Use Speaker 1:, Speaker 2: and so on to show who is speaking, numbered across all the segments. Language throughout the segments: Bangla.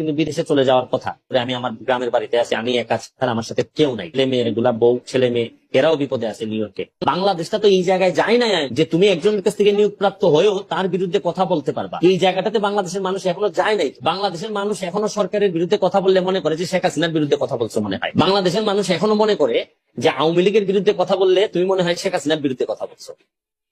Speaker 1: কিন্তু বিদেশে চলে যাওয়ার কথা। আমি আমার গ্রামের বাড়িতে আছি, আমি একা আছি, আর আমার সাথে কেউ নাই। ছেলে মেয়ে গুলা, বউ ছেলে মেয়ে এরাও বিপদে আছে নিউ ইয়র্কে। বাংলাদেশটা তো এই জায়গায় যায় না যে তুমি একজনের কাছ থেকে নিয়োগপ্রাপ্ত হয়েও তার বিরুদ্ধে কথা বলতে পারবা। এই জায়গাটাতে বাংলাদেশের মানুষ এখনো যায় নাই। বাংলাদেশের মানুষ এখনো সরকারের বিরুদ্ধে কথা বললে মনে করে যে শেখ হাসিনার বিরুদ্ধে কথা বলছো মনে হয়। বাংলাদেশের মানুষ এখনো মনে করে যে আওয়ামী লীগের বিরুদ্ধে কথা বললে তুমি মনে হয় শেখ হাসিনার বিরুদ্ধে কথা বলছো।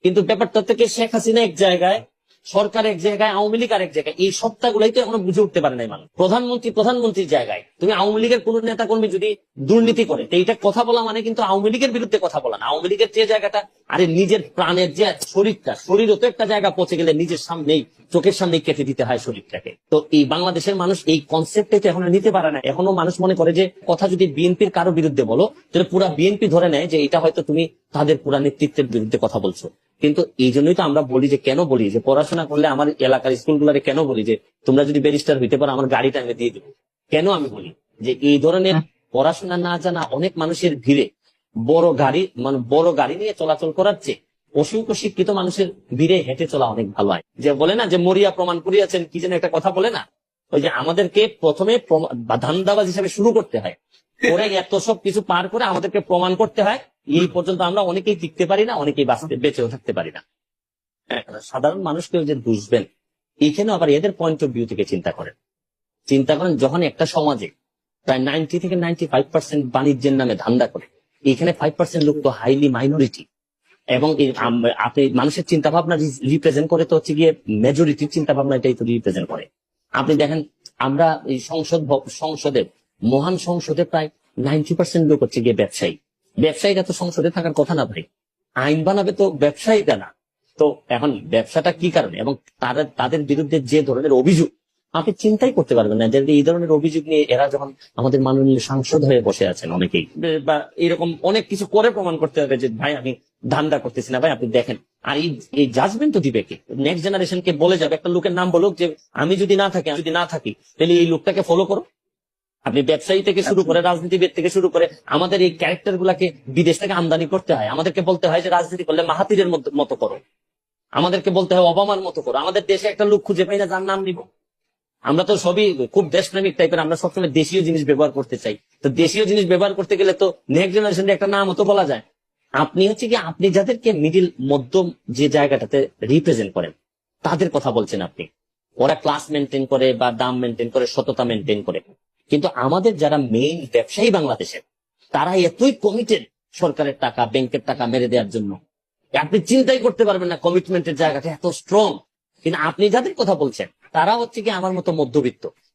Speaker 1: কিন্তু ব্যাপারটা থেকে শেখ হাসিনা এক জায়গায়, সরকার এক জায়গায়, আওয়ামী লীগ আর এক জায়গায়। এই সত্তাগুলাই তো এখনো বুঝে উঠতে পারে নাই মানুষ। প্রধানমন্ত্রীর জায়গায় তুমি আওয়ামী লীগের কোন নেতা কর্মী যদি দুর্নীতি করে, তো এইটা কথা বলা মানে কিন্তু আওয়ামী লীগের বিরুদ্ধে কথা বলা না। আওয়ামী লীগের যে জায়গাটা, আরে নিজের প্রাণের যে শরীরও তো একটা জায়গা পৌঁছে গেলে নিজের সামনেই, চোখের সামনেই কেটে দিতে হয় শরীরটাকে। তো এই বাংলাদেশের মানুষ এই কনসেপ্টে তো এখনো নিতে পারে না। এখনো মানুষ মনে করে যে কথা যদি বিএনপির কারো বিরুদ্ধে বলো, তাহলে পুরা বিএনপি ধরে নেয় যে এটা হয়তো তুমি তাদের পুরা নেতৃত্বের বিরুদ্ধে কথা বলছো। কিন্তু এই জন্যই তো আমরা বলি যে, কেন বলি যে পড়াশোনা করলে আমার এলাকার স্কুলগুলোরে কেন বলি যে তোমরা যদি ব্যারিস্টার হইতে পারো আমার গাড়িটা আমি দিয়ে দেবো। কেন আমি বলি যে এই ধরনের পড়াশোনা না জানা অনেক মানুষের ভিড়ে বড় গাড়ি নিয়ে চলাচল করার চেয়ে অসংখ্য শিক্ষিত মানুষের ভিড়ে হেঁটে চলা অনেক ভালো হয়। যে বলে না যে মরিয়া প্রমাণ করিয়াছেন, কি যেন একটা কথা বলে না, ওই যে আমাদেরকে প্রথমে ধান্দাবাজ হিসাবে শুরু করতে হয়, ওরা এত সব কিছু পার করে আমাদেরকে প্রমাণ করতে হয়। এই পর্যন্ত আমরা অনেকেই টিকতে পারি না, অনেকেই বেঁচেও থাকতে পারি না। সাধারণ মানুষকেও যে বুঝবেন, এখানে আবার এদের পয়েন্ট অফ ভিউ থেকে চিন্তা করেন। যখন একটা সমাজে প্রায় 90 থেকে 95% বাণিজ্যের নামে ধান্দা করে, এখানে 5% লোক তো হাইলি মাইনরিটি, এবং আপনি মানুষের চিন্তা ভাবনা রিপ্রেজেন্ট করে তো হচ্ছে গিয়ে মেজরিটির চিন্তা ভাবনা, এটাই তো রিপ্রেজেন্ট করে। আপনি দেখেন আমরা এই মহান সংসদে প্রায় 90% লোক হচ্ছে গিয়ে ব্যবসায়ীরা তো সংসদে থাকার কথা না ভাই, আইন বানাবে তো ব্যবসায়ীরা না। তো এখন ব্যবসাটা কি কারণে, এবং তাদের বিরুদ্ধে যে ধরনের অভিযোগ, আপনি চিন্তাই করতে পারবেন না যে এই ধরনের অভিযোগ নিয়ে এরা যখন আমাদের মাননীয় সাংসদ হয়ে বসে আছেন অনেকেই, বা এরকম অনেক কিছু করে প্রমাণ করতে হবে যে ভাই আমি ধান্দা করতেছি না। ভাই আপনি দেখেন, আর এই জাজমেন্ট তো দিবে কে? নেক্সট জেনারেশনকে বলে যাবে, একটা লোকের নাম বলুক যে আমি যদি না থাকি তাহলে এই লোকটাকে ফলো করো। আপনি ব্যবসায়ী থেকে শুরু করে, রাজনীতিবিদ থেকে শুরু করে, আমাদের এই ক্যারেক্টার গুলাকে বিদেশ থেকে আমদানি করতে হয়। আমাদেরকে বলতে হয় যে রাজনীতি করলে মাহাতিরের মতো করো, আমাদেরকে বলতে হয় ওবামার মতো করো। আমাদের দেশে একটা লোক খুঁজে পাই না যার নাম নিব। আমরা তো সবই খুব দেশপ্রেমিক টাইপের, আমরা সবসময় দেশীয় জিনিস ব্যবহার করতে চাই। তো দেশীয় জিনিস ব্যবহার করতে গেলে তো নেক্সট জেনারেশন একটা নাম তো বলা যায়। আপনি হচ্ছে কি, আপনি যাদেরকে মধ্যম যে জায়গাটাতে রিপ্রেজেন্ট করেন তাদের কথা বলছেন আপনি। ওরা ক্লাস মেনটেন করে বা দাম মেনটেন করে, সততা মেনটেন করে। কিন্তু আমাদের যারা মেইন ব্যবসায়ী বাংলাদেশের, তারা এতই কমিটেড সরকারের টাকা, ব্যাংকের টাকা মেরে দেওয়ার জন্য, আপনি চিন্তাই করতে পারবেন না কমিটমেন্টের জায়গাটা এত স্ট্রং। কিন্তু আপনি যাদের কথা বলছেন তারা হচ্ছে কি আমার মতো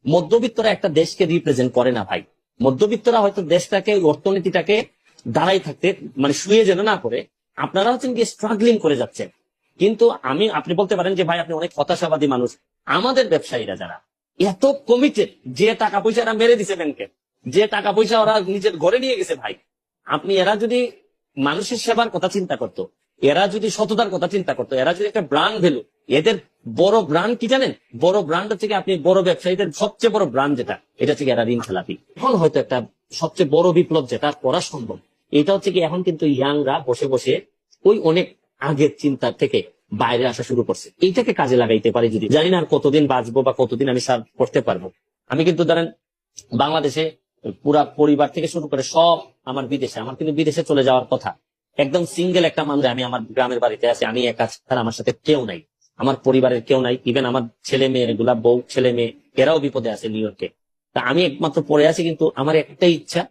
Speaker 1: মধ্যবিত্তরা একটা দেশকে রিপ্রেজেন্ট করে না ভাই। মধ্যবিত্তরা হয়তো দেশটাকে, অর্থনীতিটাকে দাঁড়াই থাকতে মানে শুয়ে যেন না করে, আপনারা হচ্ছেন কি স্ট্রাগলিং করে যাচ্ছেন। কিন্তু আপনি বলতে পারেন যে ভাই আপনি অনেক হতাশাবাদী মানুষ। আমাদের ব্যবসায়ীরা যারা এত কমিটেড, যে টাকা পয়সা এরা মেরে দিছে ব্যাংকে, যে টাকা পয়সা ওরা নিজের ঘরে নিয়ে গেছে ভাই, এরা যদি মানুষের সেবার কথা চিন্তা করতো, এরা যদি সততার কথা চিন্তা করতো, এরা যদি একটা ব্র্যান্ড ভ্যালু, এদের বড় ব্র্যান্ড কি জানেন? বড় ব্র্যান্ড হচ্ছে কি, আপনি বড় ব্যবসায়ীদের সবচেয়ে বড় ব্র্যান্ড যেটা, এটা হচ্ছে কি এরা ঋণ খেলাপি। এখন হয়তো একটা সবচেয়ে বড় বিপ্লব যেটা করা সম্ভব, এটা হচ্ছে কি এখন কিন্তু ইয়াংরা বসে বসে ওই অনেক আগের চিন্তা থেকে বাইরে আসা শুরু করছে। এইটাকে কাজে লাগাইতে পারি যদি, জানি না আর কতদিন বাঁচবো বা কতদিন আমি সার্ভ করতে পারবো। আমি কিন্তু ধরেন বাংলাদেশে পুরা পরিবার থেকে শুরু করে সব আমার কিন্তু বিদেশে চলে যাওয়ার কথা। একদম সিঙ্গেল একটা মানুষ, আমি আমার গ্রামের বাড়িতে আছি, আমি একা আছি, আর আমার সাথে কেউ নাই, আমার পরিবারের কেউ নাই। ইভেন আমার ছেলে মেয়ে গুলা, বউ ছেলে মেয়ে এরাও বিপদে আছে নিউ ইয়র্কে। তা আমি একমাত্র পড়ে আছি, কিন্তু আমার একটাই ইচ্ছা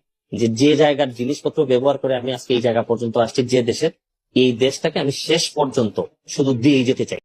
Speaker 1: যে জায়গার জিনিসপত্র ব্যবহার করে আমি আজকে এই জায়গা পর্যন্ত আসছি, যে দেশের, এই দেশটাকে আমি শেষ পর্যন্ত শুধু দিয়ে যেতে চাই।